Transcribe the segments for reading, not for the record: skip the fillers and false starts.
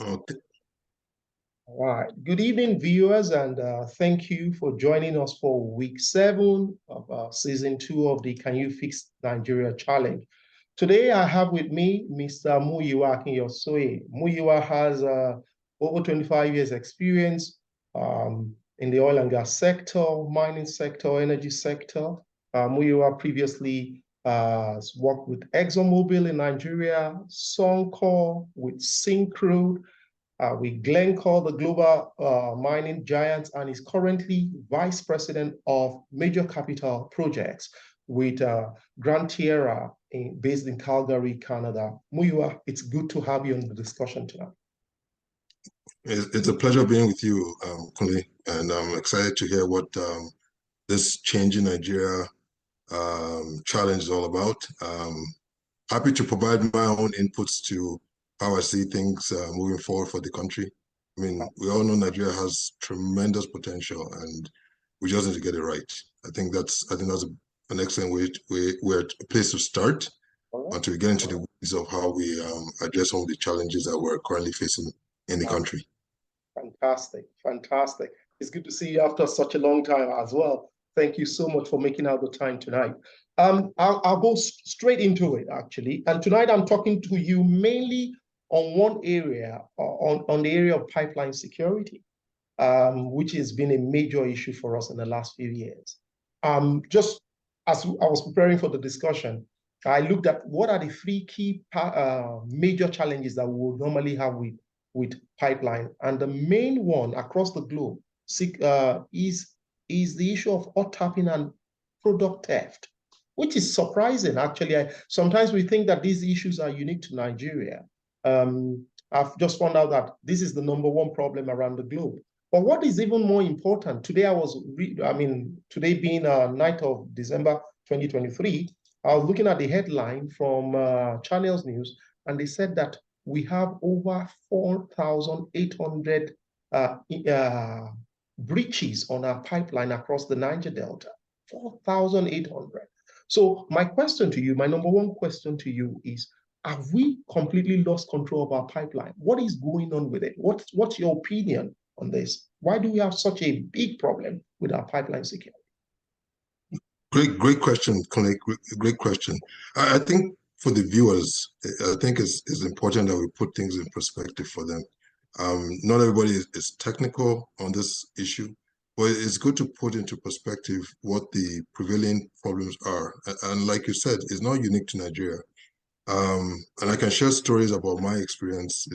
Okay. All right. Good evening, viewers, and thank you for joining us for week 7 of season 2 of the Can You Fix Nigeria Challenge. Today, I have with me Mr. Muyiwa Akinyosoye. Muyiwa has over 25 years experience in the oil and gas sector, mining sector, energy sector. Muyiwa previously worked with ExxonMobil in Nigeria, Suncor, with Syncrude, with Glencore, the global mining giant, and is currently Vice President of Major Capital Projects with Gran Tierra based in Calgary, Canada. Muyiwa, it's good to have you on the discussion tonight. It's a pleasure being with you, Kunle, and I'm excited to hear what this change in Nigeria challenge is all about. Happy to provide my own inputs to how I see things moving forward for the country. I mean, we all know Nigeria has tremendous potential, and we just need to get it right. I think that's an excellent a place to start until we get into the weeds of how we address some of the challenges that we're currently facing in the country. Fantastic, fantastic. It's good to see you after such a long time as well. Thank you so much for making out the time tonight. I'll go straight into it, actually. And tonight I'm talking to you mainly on one area, on the area of pipeline security, which has been a major issue for us in the last few years. Just as I was preparing for the discussion, I looked at what are the 3 key major challenges that we would normally have with pipeline. And the main one across the globe is the issue of hot tapping and product theft, which is surprising, actually. Sometimes we think that these issues are unique to Nigeria. I've just found out that this is the #1 problem around the globe. But what is even more important, today today being 9th of December 2023, I was looking at the headline from Channels News, and they said that we have over 4,800 breaches on our pipeline across the Niger Delta. 4,800. So my question to you, my #1 question to you is, have we completely lost control of our pipeline? What is going on with it? What's your opinion on this? Why do we have such a big problem with our pipeline security? Great question, Connie. Great question. I think for the viewers, I think it's important that we put things in perspective for them. Not everybody is technical on this issue, but it's good to put into perspective what the prevailing problems are. And like you said, it's not unique to Nigeria. And I can share stories about my experience.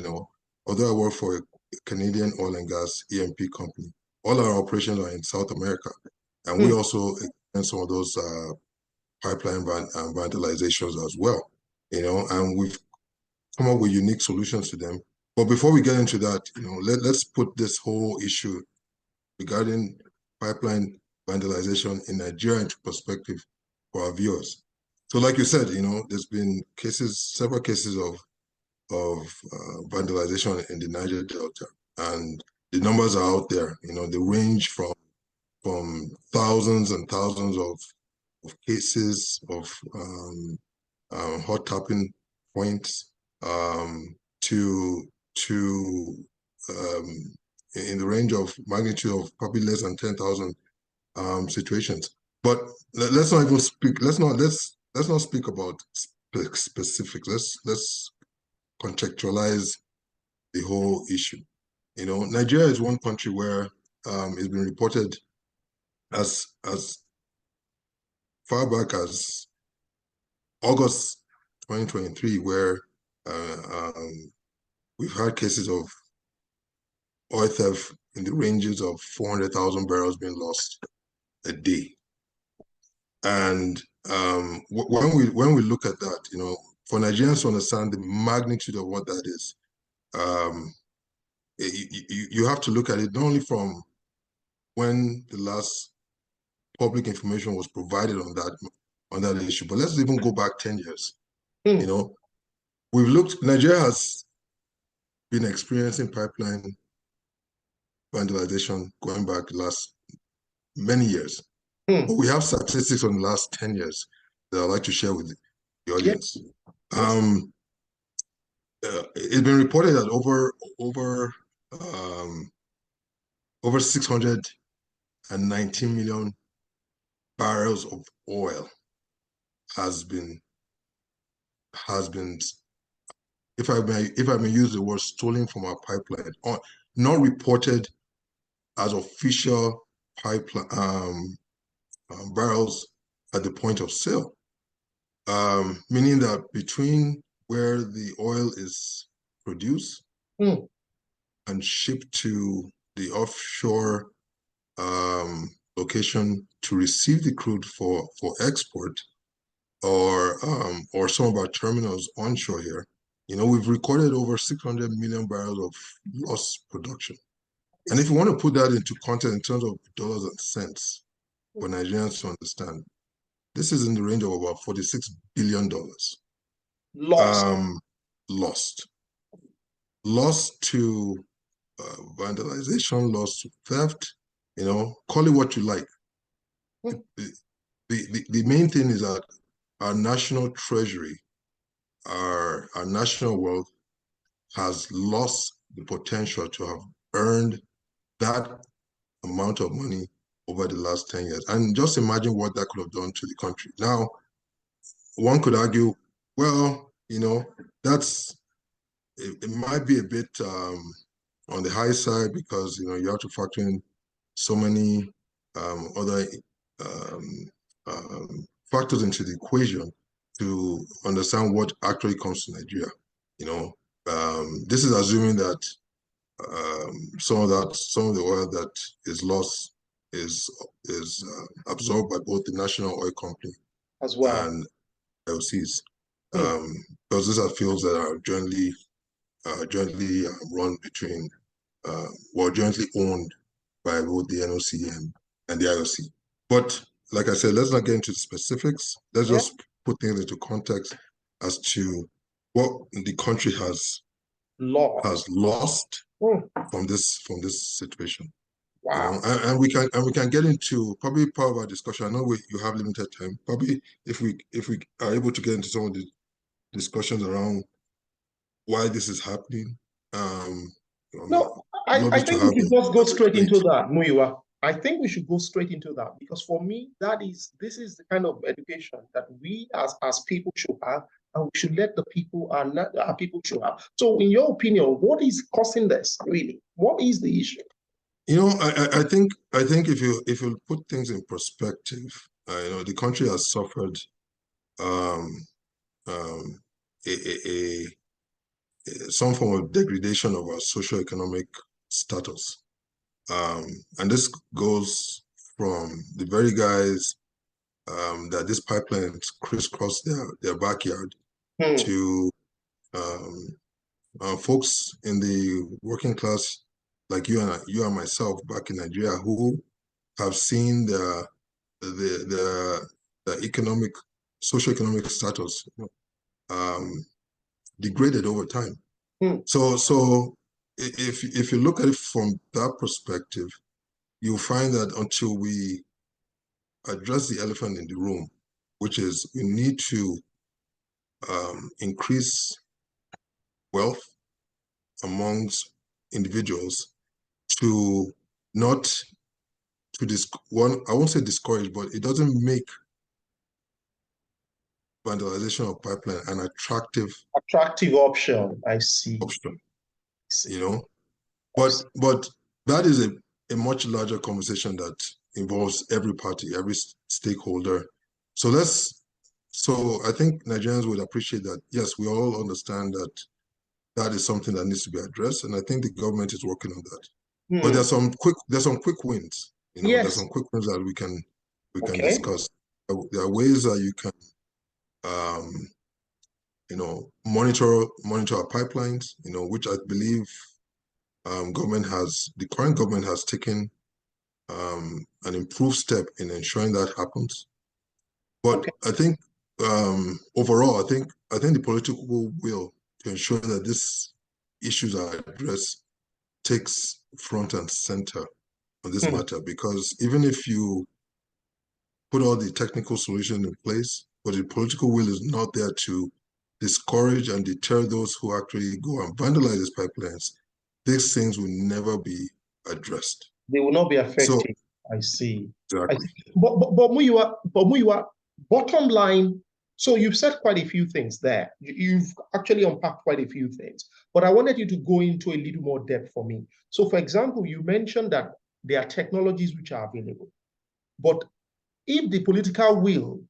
Although I work for a Canadian oil and gas E&P company, all our operations are in South America, and we also experience some of those pipeline vandalizations as well. And we've come up with unique solutions to them. But before we get into that, let's put this whole issue regarding pipeline vandalization in Nigeria into perspective for our viewers. So like you said, there's been several cases of vandalization in the Niger Delta, and the numbers are out there. They range from thousands and thousands of cases of hot tapping points to in the range of magnitude of probably less than 10,000 situations. But let's not even speak. Let's not speak about specifics. Let's contextualize the whole issue. Nigeria is one country where it's been reported as far back as August 2023, where we've had cases of oil theft in the ranges of 400,000 barrels being lost a day. And when we look at that, for Nigerians to understand the magnitude of what that is, you have to look at it not only from when the last public information was provided on that issue, but let's even go back 10 years. Nigeria has been experiencing pipeline vandalization going back the last many years. But we have statistics on the last 10 years that I'd like to share with the audience. It's been reported that over over 619 million barrels of oil has been, if I may use the word, stolen from our pipeline, or not reported as official pipeline barrels at the point of sale, meaning that between where the oil is produced and shipped to the offshore location to receive the crude for export, or some of our terminals onshore here, we've recorded over 600 million barrels of lost production. And if you want to put that into context in terms of dollars and cents for Nigerians to understand, this is in the range of about $46 billion. Lost. Lost to vandalization, lost to theft, call it what you like. The main thing is that our national treasury, our national wealth has lost the potential to have earned that amount of money over the last 10 years. And just imagine what that could have done to the country. Now, one could argue, well, it might be a bit on the high side because, you have to factor in so many other factors into the equation to understand what actually comes to Nigeria. This is assuming that some of the oil that is lost is absorbed by both the national oil company as well and LCs, because these are fields that are jointly run between, jointly owned by both the NOC and the IOC. But like I said, let's not get into the specifics. Let's just put things into context as to what the country has lost from this situation. Wow. And we can get into probably part of our discussion. I know you have limited time. Probably if we are able to get into some of the discussions around why this is happening. No, I think we should just go straight into that, Muyiwa. I think we should go straight into that, because for me, this is the kind of education that we as people should have, and we should let the people, our people should have. So in your opinion, what is causing this really? What is the issue? I think if you put things in perspective, the country has suffered some form of degradation of our socioeconomic status. And this goes from the very guys that this pipeline crisscross their backyard to folks in the working class like you and myself back in Nigeria, who have seen the socioeconomic status degraded over time. So if you look at it from that perspective, you'll find that until we address the elephant in the room, which is we need to increase wealth amongst individuals to not to I won't say discourage, but it doesn't make vandalization of pipeline an attractive option. I see. Option, but that is a much larger conversation that involves every party, every stakeholder. So I think Nigerians would appreciate that. Yes, we all understand that is something that needs to be addressed, and I think the government is working on that. But there's some quick wins. There's some quick wins that we can discuss. There are ways that you can monitor our pipelines, which I believe the current government has taken an improved step in ensuring that happens. But I think overall, I think the political will to ensure that these issues are addressed takes front and center on this matter, because even if you put all the technical solutions in place, but the political will is not there to discourage and deter those who actually go and vandalize these pipelines, these things will never be addressed. They will not be So affected. I see. I exactly. see. But Muyiwa, bottom line, so you've said quite a few things there. You've actually unpacked quite a few things. But I wanted you to go into a little more depth for me. So, for example, you mentioned that there are technologies which are available. But if the political will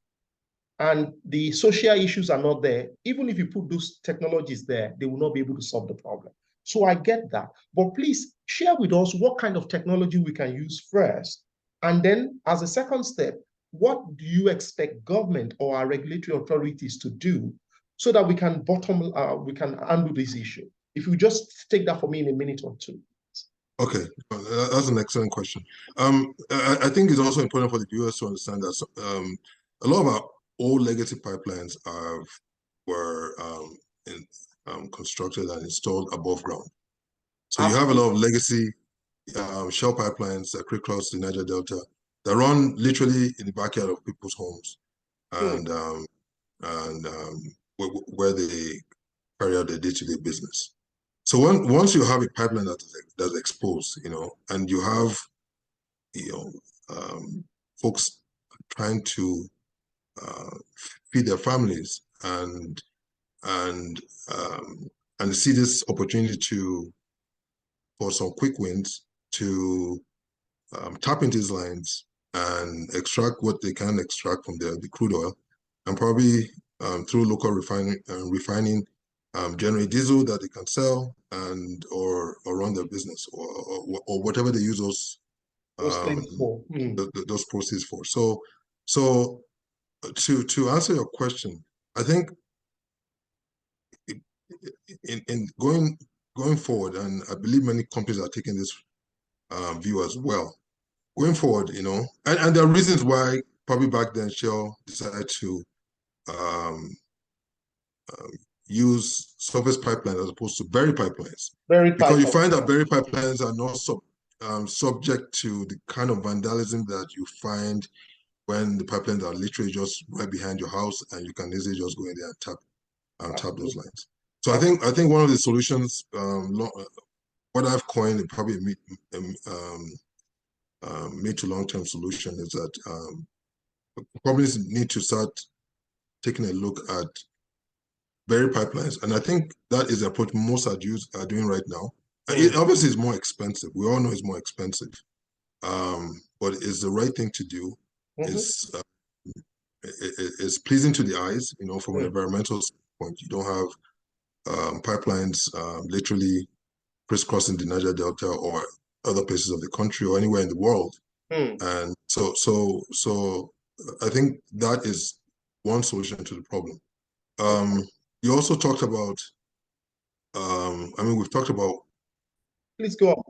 and the social issues are not there, even if you put those technologies there, they will not be able to solve the problem. So I get that. But please share with us what kind of technology we can use first. And then as a second step, what do you expect government or our regulatory authorities to do so that we can we can handle this issue? If you just take that for me in a minute or two. Okay, that's an excellent question. I think it's also important for the viewers to understand that a lot of our old legacy pipelines were constructed and installed above ground. So you have a lot of legacy shell pipelines that creep across the Niger Delta that run literally in the backyard of people's homes and where they carry out their day-to-day business. So once you have a pipeline that's exposed, and you have, folks trying to feed their families and see this opportunity for some quick wins to tap into these lines and extract what they can extract from the crude oil, and probably through local refining, generate diesel that they can sell or run their business or whatever they use those proceeds for. So to answer your question, I think in going forward, and I believe many companies are taking this view as well. Going forward, and there are reasons why probably back then Shell decided to use surface pipelines as opposed to buried pipelines. Because you find that buried pipelines are not subject to the kind of vandalism that you find when the pipelines are literally just right behind your house and you can easily just go in there and tap those lines. So I think one of the solutions, what I've coined and probably mid to long-term solution, is that companies need to start taking a look at buried pipelines, and I think that is the approach most are doing right now. It obviously is more expensive. We all know it's more expensive, but it's the right thing to do. It's pleasing to the eyes, from an environmental standpoint. You don't have pipelines literally crisscrossing the Niger Delta or other places of the country or anywhere in the world. And so I think that is one solution to the problem. You also talked about, we've talked about. Please go on.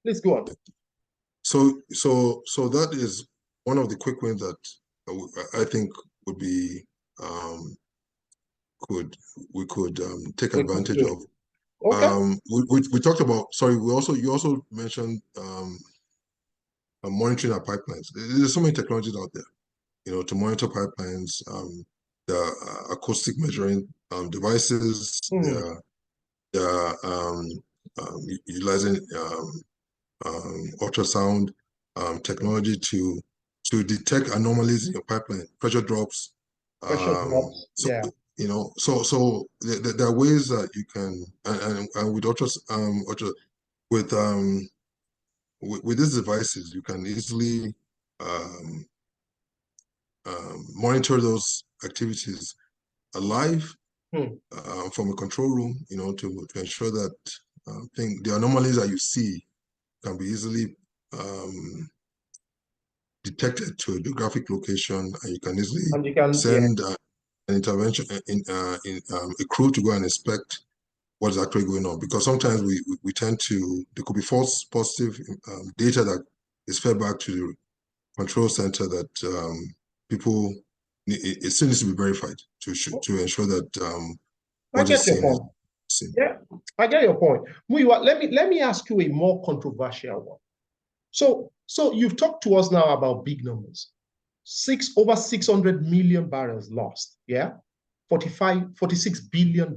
Please go on. So that is one of the quick wins that I think would be we could take advantage of. Okay. We talked about. Sorry, you also mentioned monitoring our pipelines. There's so many technologies out there, to monitor pipelines. The acoustic measuring devices. They're utilizing ultrasound technology to detect anomalies in your pipeline, pressure drops. Yeah. So there are ways that you can, and with these devices, you can easily monitor those activities alive from a control room, to ensure that the anomalies that you see can be easily detected to a geographic location, and you can easily send an intervention a crew to go and inspect what's actually going on. Because sometimes we tend to, there could be false positive data that is fed back to the control center that people, it still needs to be verified to ensure that I get your point. Yeah, I get your point. Muyiwa, let me ask you a more controversial one. So you've talked to us now about big numbers. Over 600 million barrels lost, yeah? $46 billion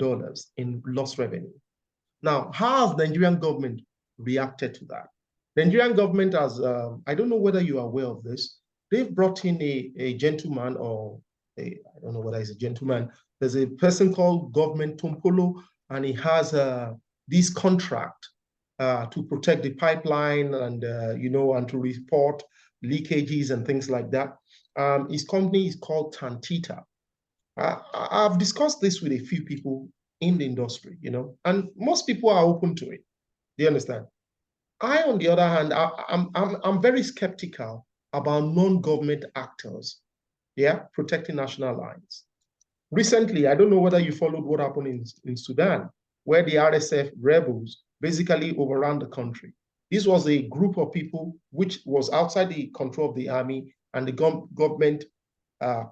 in lost revenue. Now, how has the Nigerian government reacted to that? The Nigerian government has, I don't know whether you are aware of this, they've brought in a gentleman, or I don't know whether he's a gentleman. There's a person called Government Tompolo, and he has this contract to protect the pipeline and, and to report leakages and things like that. His company is called Tantita. I've discussed this with a few people in the industry, and most people are open to it. Do you understand? I, on the other hand, I'm very skeptical about non-government actors, protecting national lines. Recently, I don't know whether you followed what happened in Sudan, where the RSF rebels basically overran the country. This was a group of people which was outside the control of the army, and the government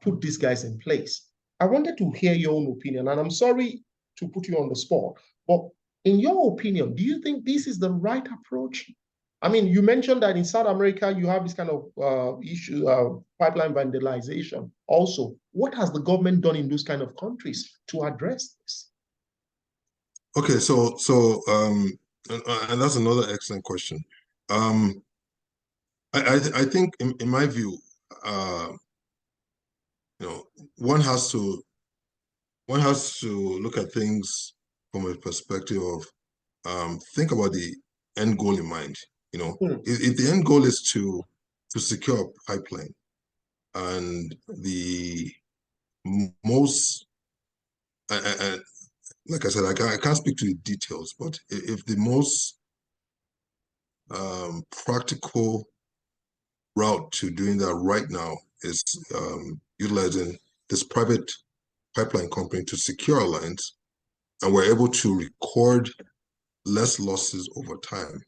put these guys in place. I wanted to hear your own opinion, and I'm sorry to put you on the spot, but in your opinion, do you think this is the right approach? I mean, you mentioned that in South America, you have this kind of issue, pipeline vandalization. Also, what has the government done in those kind of countries to address this? Okay, and that's another excellent question. I think, in my view, one has to look at things from a perspective of think about the end goal in mind. If the end goal is to secure a pipeline, and the most, like I said, I can't speak to the details, but if the most practical route to doing that right now is utilizing this private pipeline company to secure our lines, and we're able to record less losses over time,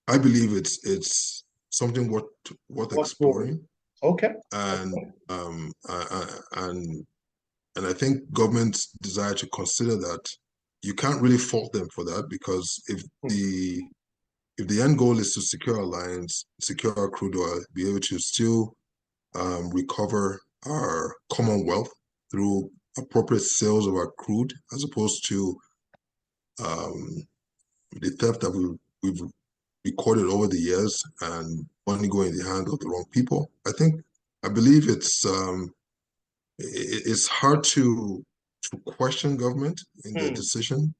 I believe it's something worth exploring. Okay. And I think government's desire to consider that, you can't really fault them for that, because if the end goal is to secure our lines, secure our crude oil, be able to still recover our commonwealth through appropriate sales of our crude, as opposed to the theft that we've recorded over the years and money going in the hands of the wrong people. I believe it's hard to question government in their decision.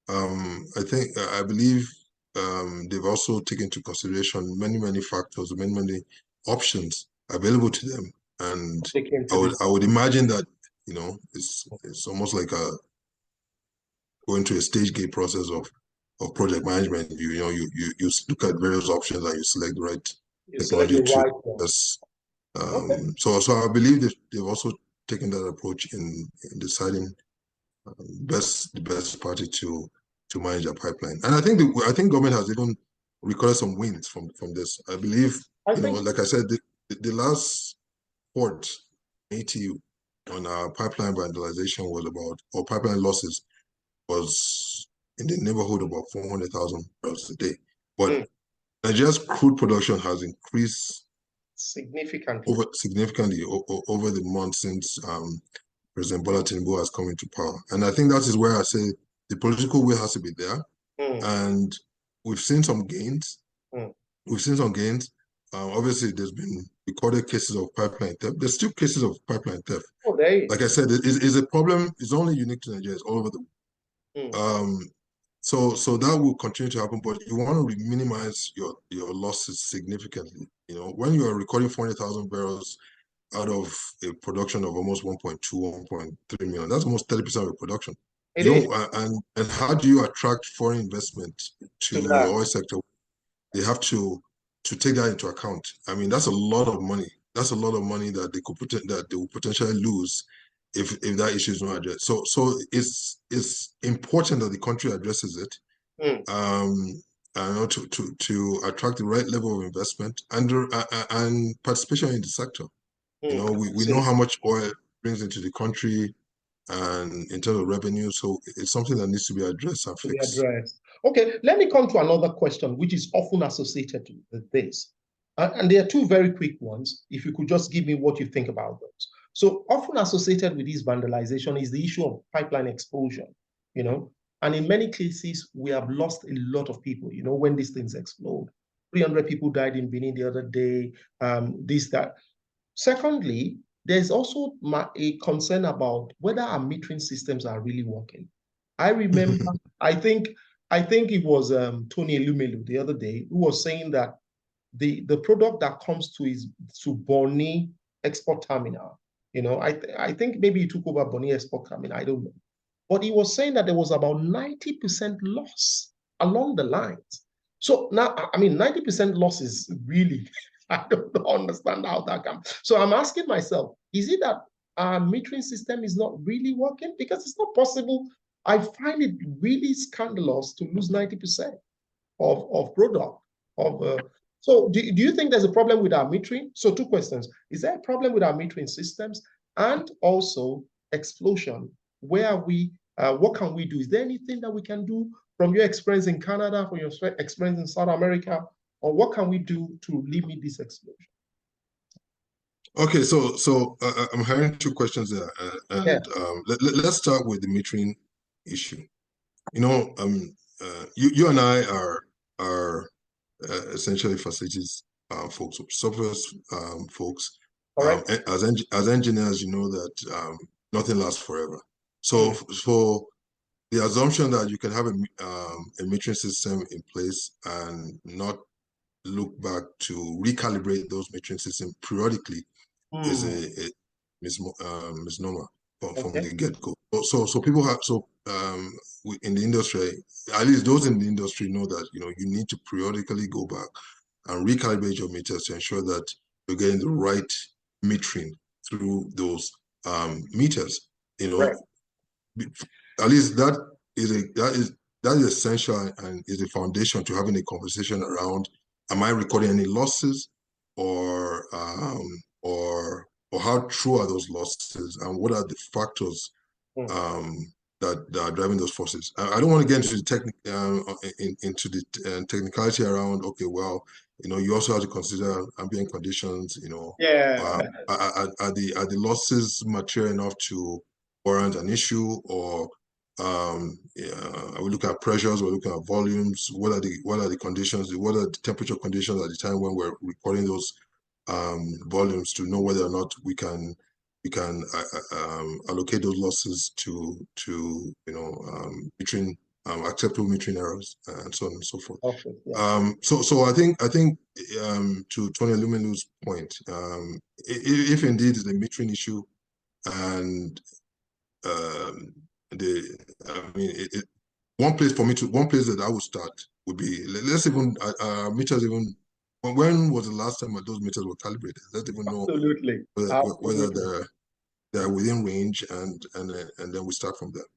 I believe they've also taken into consideration many factors, many options available to them, and I would imagine that it's almost like going through a stage gate process of project management. You look at various options and you select the right technology to. So I believe they've also taken that approach in deciding the best party to manage a pipeline. And I think government has even recorded some wins from this. I believe, like I said, the last port ATU on our pipeline vandalization or pipeline losses was in the neighborhood of about 400,000 barrels a day. But Nigeria's crude production has increased significantly over the months since President Bola Tinubu has come into power. And I think that is where I say the political will has to be there. And we've seen some gains. Obviously, there's been recorded cases of pipeline theft. There's still cases of pipeline theft. Like I said, it is a problem. It's only unique to Nigeria. It's all over the world. So that will continue to happen, but you want to minimize your losses significantly. When you are recording 400,000 barrels out of a production of almost 1.2, 1.3 million, that's almost 30% of your production. And how do you attract foreign investment to the oil sector? They have to take that into account. I mean, that's a lot of money. That's a lot of money that they will potentially lose if that issue is not addressed. So it's important that the country addresses it, to attract the right level of investment and participation in the sector. We know how much oil brings into the country, and in terms of revenue, so it's something that needs to be addressed and fixed. Okay, let me come to another question, which is often associated with this. And there are two very quick ones. If you could just give me what you think about those. So often associated with this vandalization is the issue of pipeline explosion. you know. And in many cases, we have lost a lot of people, you know, when these things explode. 300 people died in Benin the other day, this, that. Secondly, there's also a concern about whether our metering systems are really working. I remember, I think it was Tony Elumelu the other day who was saying that the product that comes to Bonny Export Terminal, you know, I think maybe he took over Bonny Export Terminal, I don't know. But he was saying that there was about 90% loss along the lines. So now, I mean, 90% loss is really, I don't understand how that comes. So I'm asking myself, is it that our metering system is not really working? Because it's not possible. I find it really scandalous to lose 90% of product. So do you think there's a problem with our metering? So two questions. Is there a problem with our metering systems? And also explosion. Where are we? What can we do? Is there anything that we can do from your experience in Canada, from your experience in South America, or what can we do to limit this explosion? Okay, so I'm hearing two questions there, and let's start with the metering issue. You know, you and I are essentially facilities folks, software folks. As engineers, you know that nothing lasts forever. So for the assumption that you can have a metering system in place and not look back to recalibrate those metering systems periodically is a misnomer from the get-go. So people have in the industry, at least those in the industry know that you need to periodically go back and recalibrate your meters to ensure that you're getting the right metering through those meters. At least that is essential and is the foundation to having a conversation around: am I recording any losses, or how true are those losses, and what are the factors that are driving those forces? I don't want to get into the technicality around. Okay, well, you also have to consider ambient conditions. Are the losses material enough to warrant an issue, or are we looking at pressures? We're looking at volumes. What are the conditions? What are the temperature conditions at the time when we're recording those volumes, to know whether or not we can allocate those losses to metering, acceptable metering errors, and so on and so forth. So I think to Tony Elumelu's point, if indeed it's a metering issue, and one place that I would start would be, let's even meters. Even when was the last time that those meters were calibrated? Let's even know whether they're within range, and then we start from there.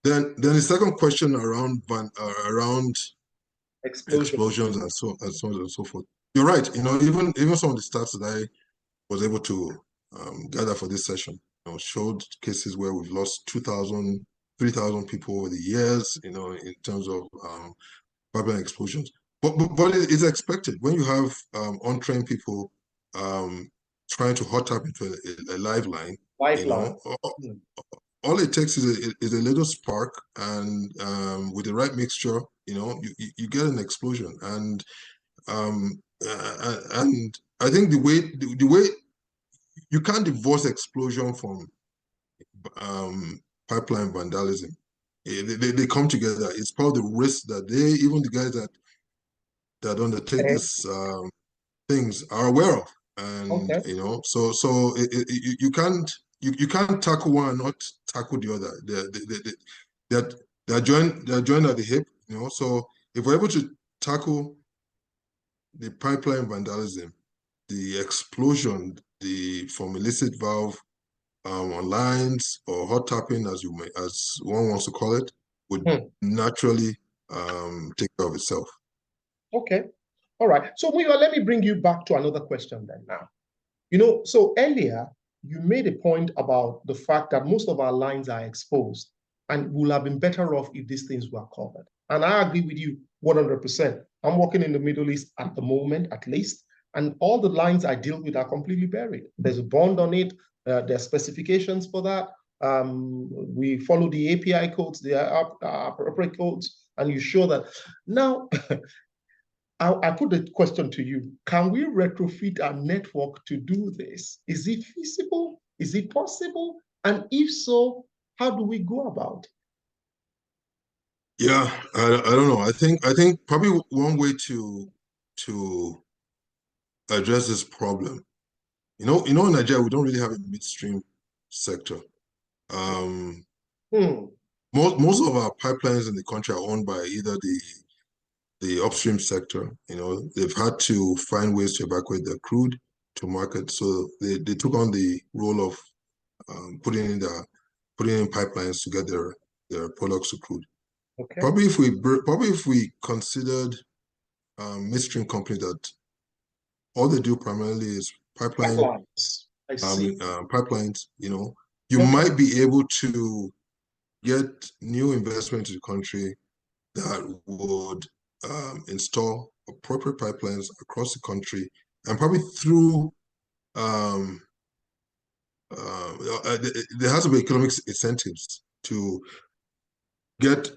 Then the second question around explosions and so on and so forth. You're right. Even some of the stats that I was able to gather for this session, showed cases where we've lost 2,000, 3,000 people over the years, in terms of pipeline explosions. But it's expected when you have untrained people trying to hot tap into a live line. All it takes is a little spark, and with the right mixture, you get an explosion. And I think the way you can't divorce explosion from pipeline vandalism. They come together. It's part of the risk that even the guys that undertake these things are aware of. And so you can't tackle one and not tackle the other. They're joined at the hip. So if we're able to tackle the pipeline vandalism, the explosion, from illicit valve on lines, or hot tapping, as one wants to call it, would naturally take care of itself. Okay. All right. So Muyiwa, let me bring you back to another question then now. So earlier you made a point about the fact that most of our lines are exposed and would have been better off if these things were covered. And I agree with you 100%. I'm working in the Middle East at the moment, at least, and all the lines I deal with are completely buried. There's a bond on it. There are specifications for that. We follow the API codes, the appropriate codes, and you show that. Now, I put the question to you. Can we retrofit our network to do this? Is it feasible? Is it possible? And if so, how do we go about it? Yeah, I don't know. I think probably one way to address this problem, in Nigeria, we don't really have a midstream sector. Hmm. Most of our pipelines in the country are owned by either the upstream sector. They've had to find ways to evacuate their crude to market, so they took on the role of putting in pipelines to get their products to crude. Okay. Probably if we considered midstream companies that all they do primarily is Pipelines. I see. pipelines, you Okay. might be able to get new investment to the country that would install appropriate pipelines across the country, and probably through there has to be economic incentives to get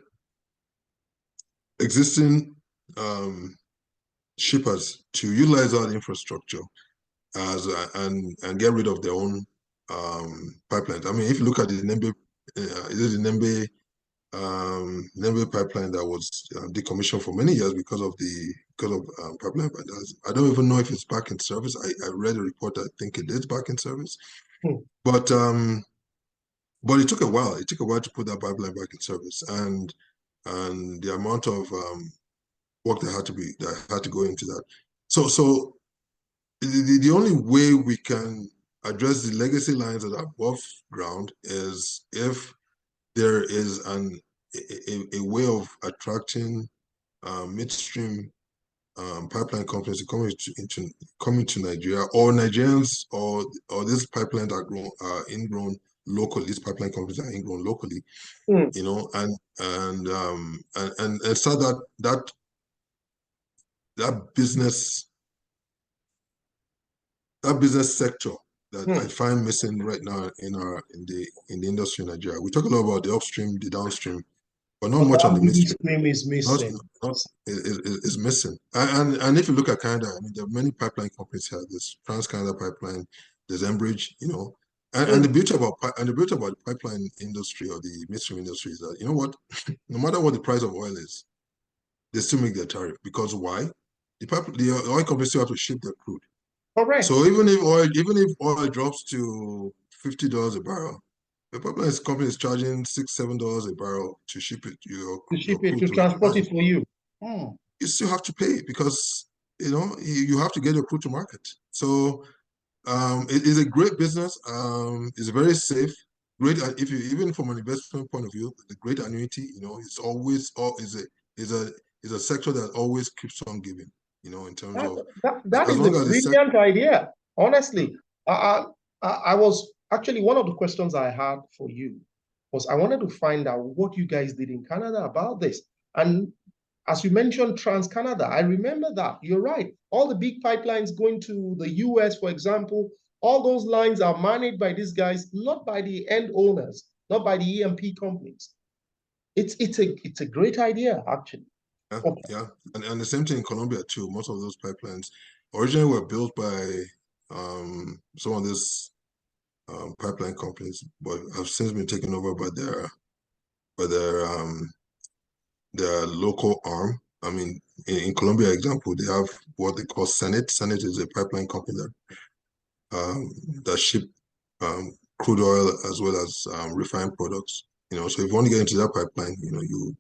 existing shippers to utilize that infrastructure and get rid of their own pipelines. I mean, if you look at the Nembe, is it the Nembe pipeline that was decommissioned for many years because of pipeline vandalism. I don't even know if it's back in service. I read a report that I think it is back in service, but it took a while. It took a while to put that pipeline back in service, and the amount of work that had to go into that. So the only way we can address the legacy lines that are above ground is if there is a way of attracting midstream pipeline companies to come into Nigeria, or Nigerians, or these pipelines are ingrown locally. These pipeline companies are ingrown locally, Hmm. and so that business sector that I find missing right now in the industry in Nigeria. We talk a lot about the upstream, the downstream, but not much on the midstream. Midstream is missing. Is missing. And if you look at Canada, I mean, there are many pipeline companies here. There's Trans-Canada Pipeline, there's Enbridge, and the beauty about the pipeline industry or the midstream industry is that, you know what, no matter what the price of oil is, they still make their tariff. Because why? The oil companies still have to ship their crude. Correct. So even if oil drops to $50 a barrel, the pipeline company is charging $6-7 a barrel to ship it your crude To to the transport it market. for you. You still have to pay because you have to get your crude to market. So it is a great business. It's very safe. Great, if you even from an investment point of view, the great annuity. It's always is a sector that always keeps on giving. In terms of that as is long a as brilliant idea. Honestly, I was actually, one of the questions I had for you was I wanted to find out what you guys did in Canada about this. And as you mentioned, Trans-Canada, I remember that. You're right. All the big pipelines going to the US, for example, all those lines are managed by these guys, not by the end owners, not by the E&P companies. It's a great idea, actually. Yeah, yeah. And the same thing in Colombia too. Most of those pipelines originally were built by some of these pipeline companies, but have since been taken over by their local arm. I mean, in Colombia, example, they have what they call Senate. Senate is a pipeline company that ship crude oil as well as refined products. So if you want to get into that pipeline, you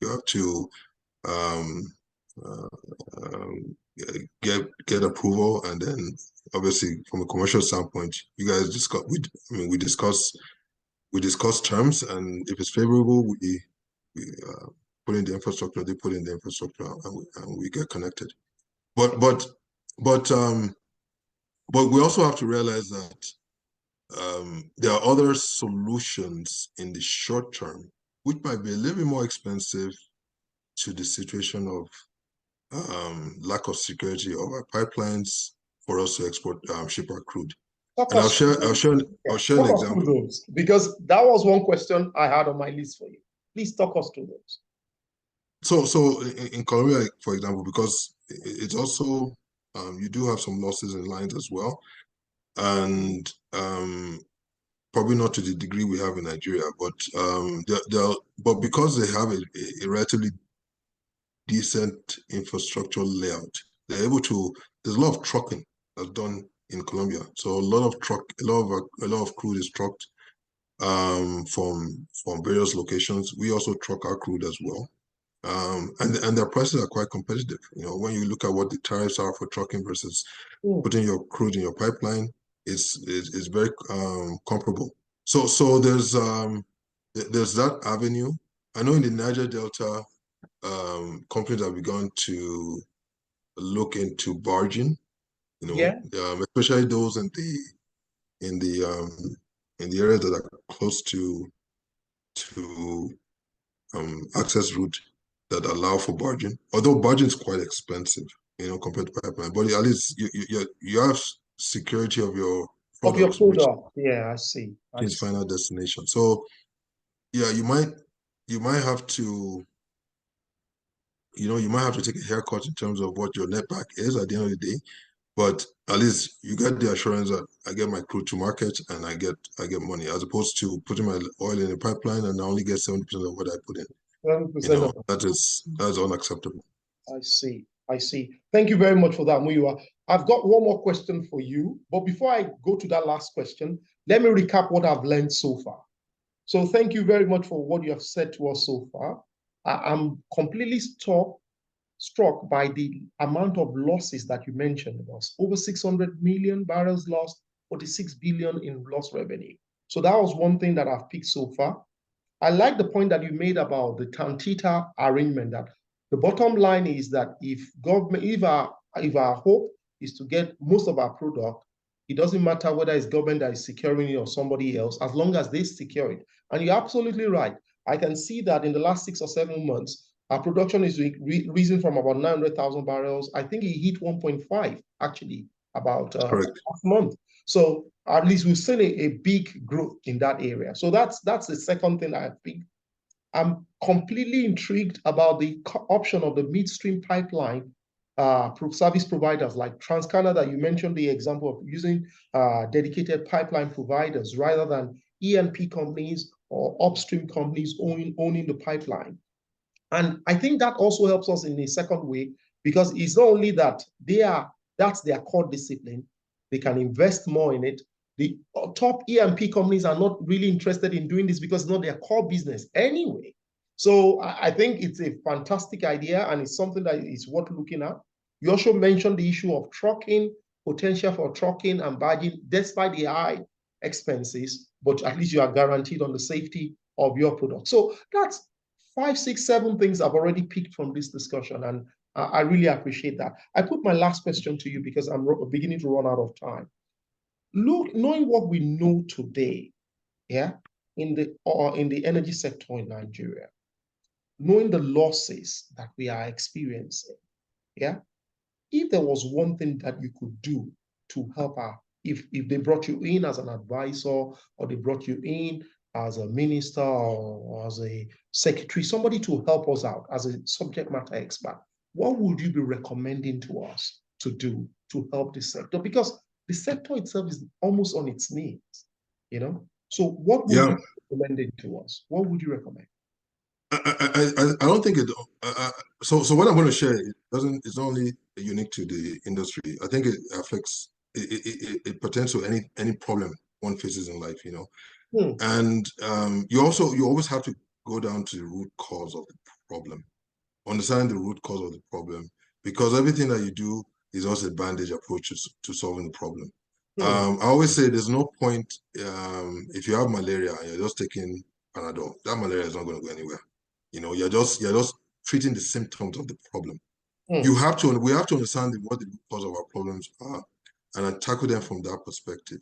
have to uh, get approval, and then obviously from a commercial standpoint, you guys discuss. We discuss terms, and if it's favorable, we put in the infrastructure. They put in the infrastructure, and we get connected. But we also have to realize that there are other solutions in the short term, which might be a little bit more expensive to the situation of lack of security of our pipelines for us to ship our crude. Talk And us I'll share an talk us through example. those, because that was one question I had on my list for you. Please talk us through those. So in Colombia, for example, because it's also you do have some losses in lines as well, and probably not to the degree we have in Nigeria, but but because they have a relatively decent infrastructure layout, they're able to. There's a lot of trucking that's done in Colombia, so a lot of crude is trucked from various locations. We also truck our crude as well. And their prices are quite competitive. You know, when you look at what the tariffs are for trucking versus putting your crude in your pipeline, it's very comparable. So there's that avenue. I know in the Niger Delta, companies have begun to look into barging. You Yeah. know, especially those in the um, in the areas that are close to access route that allow for barging. Although barging is quite expensive, you know, compared to pipeline, but at least you have security of your Of your products reaching product. Yeah, I see. I its see. final destination. So yeah, you might have to, you might have to take a haircut in terms of what your net back is at the end of the day. But at least you get the assurance that I get my crude to market and I get money, as opposed to putting my oil in the pipeline and I only get 70% of what I put in. 100% of That's unacceptable. I see. I see. Thank you very much for that, Muyiwa. I've got one more question for you. But before I go to that last question, let me recap what I've learned so far. So thank you very much for what you have said to us so far. I'm completely struck by the amount of losses that you mentioned. It was over 600 million barrels lost, 46 billion in lost revenue. So that was one thing that I've picked so far. I like the point that you made about the Tantita arrangement, that the bottom line is that if our hope is to get most of our product, it doesn't matter whether it's government that is securing it or somebody else, as long as they secure it. And you're absolutely right. I can see that in the last 6 or 7 months, our production is risen from about 900,000 barrels. I think it hit 1.5 actually about Correct. last month. So at least we've seen a big growth in that area. So that's the second thing I think. I'm completely intrigued about the option of the midstream pipeline service providers like TransCanada. You mentioned the example of using dedicated pipeline providers rather than E&P companies or upstream companies owning the pipeline. And I think that also helps us in a second way, because it's not only that that's their core discipline, they can invest more in it. The top E&P companies are not really interested in doing this because it's not their core business anyway. So I think it's a fantastic idea and it's something that is worth looking at. You also mentioned the issue of trucking, potential for trucking and barging, despite the high expenses, but at least you are guaranteed on the safety of your product. So that's 5, 6, 7 things I've already picked from this discussion, and I really appreciate that. I put my last question to you because I'm beginning to run out of time. Look, knowing what we know today, yeah, in the energy sector in Nigeria, knowing the losses that we are experiencing, yeah, if there was one thing that you could do to help our, if they brought you in as an advisor or they brought you in as a minister or as a secretary, somebody to help us out as a subject matter expert, what would you be recommending to us to do to help this sector? Because the sector itself is almost on its knees, you know? So what would Yeah. you recommend to us? What would you recommend? I don't think it. So what I'm going to share, it's not only unique to the industry. I think it affects. It pertains to any problem one faces in life. And you always have to go down to the root cause of the problem, understand the root cause of the problem, because everything that you do is also a bandage approach to solving the problem. I always say there's no point if you have malaria and you're just taking Panadol, that malaria is not going to go anywhere. You're just treating the symptoms of the problem. We have to understand what the root cause of our problems are and tackle them from that perspective.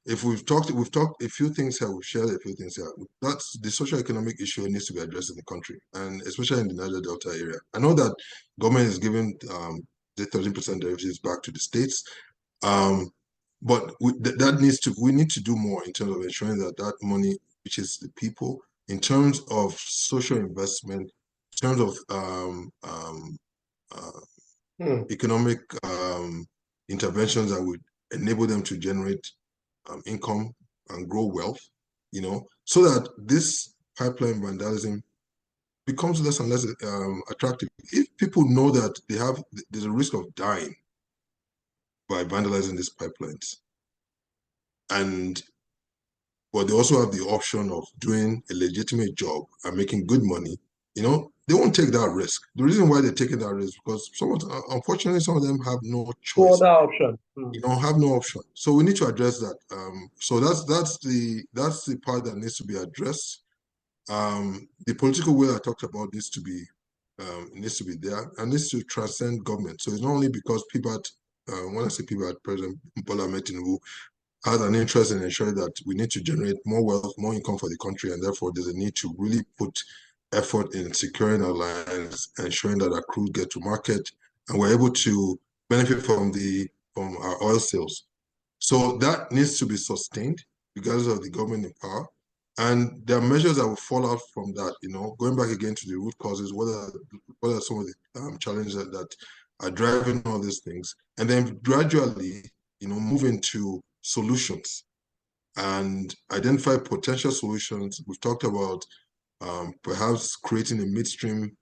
If we've talked a few things here, we've shared a few things here. That's the socio-economic issue needs to be addressed in the country, and especially in the Niger Delta area. I know that government is giving the 13% derivatives back to the states. but we need to do more in terms of ensuring that that money reaches the people, in terms of social investment, in terms of economic interventions that would enable them to generate income and grow wealth, so that this pipeline vandalism becomes less and less attractive. If people know that there's a risk of dying by vandalizing these pipelines, but they also have the option of doing a legitimate job and making good money, they won't take that risk. The reason why they're taking that risk is because unfortunately, some of them have no choice. No option. Have no option. So we need to address that. So that's the part that needs to be addressed. The political will I talked about needs to be there and needs to transcend government. So it's not only because when I say President Bola Ahmed Tinubu has an interest in ensuring that we need to generate more wealth, more income for the country, and therefore there's a need to really put effort in securing our lands, ensuring that our crude get to market, and we're able to benefit from our oil sales. So that needs to be sustained regardless of the government in power. And there are measures that will fall out from that, going back again to the root causes, what are some of the challenges that are driving all these things, and then gradually, move into solutions and identify potential solutions. We've talked about perhaps creating a midstream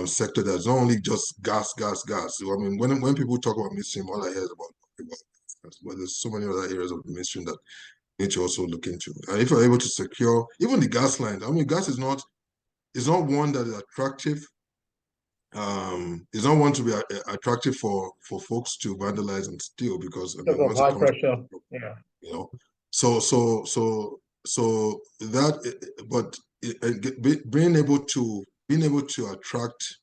sector that's not only just gas. So, I mean, when people talk about midstream, all I hear is about gas, but there's so many other areas of the midstream that need to also look into. And if you're able to secure even the gas lines, I mean, gas is not one that is attractive. It's not one to be attractive for folks to vandalize and steal, because I mean, once it High comes pressure, so that, but being able to attract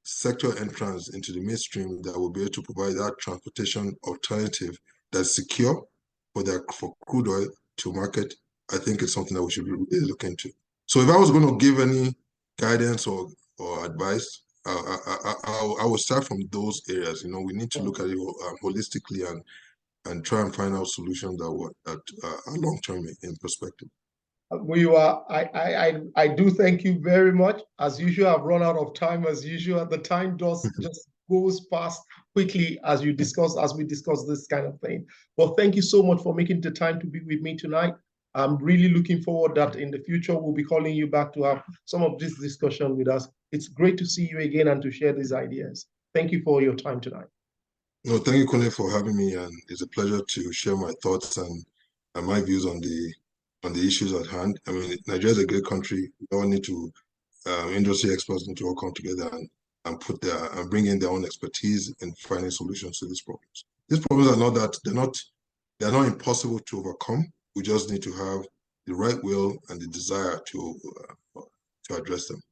sector entrance into the midstream that will be able to provide that transportation alternative that's secure for crude oil to market, I think it's something that we should really look into. So if I was going to give any guidance or advice, I would start from those areas. We need to look at it holistically and try and find out solutions that are long-term in perspective. I do thank you very much. As usual, I've run out of time as usual. The time just goes past quickly as we discuss this kind of thing. Well, thank you so much for making the time to be with me tonight. I'm really looking forward that in the future we'll be calling you back to have some of this discussion with us. It's great to see you again and to share these ideas. Thank you for your time tonight. No, thank you, Kone, for having me, and it's a pleasure to share my thoughts and my views on the issues at hand. I mean, Nigeria is a great country. We all need to industry experts need to all come together and bring in their own expertise in finding solutions to these problems. These problems are they're not impossible to overcome. We just need to have the right will and the desire to address them.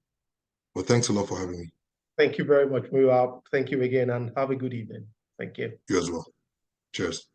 Well, thanks a lot for having me. Thank you very much, Muyiwa. Thank you again, and have a good evening. Thank you. You as well. Cheers.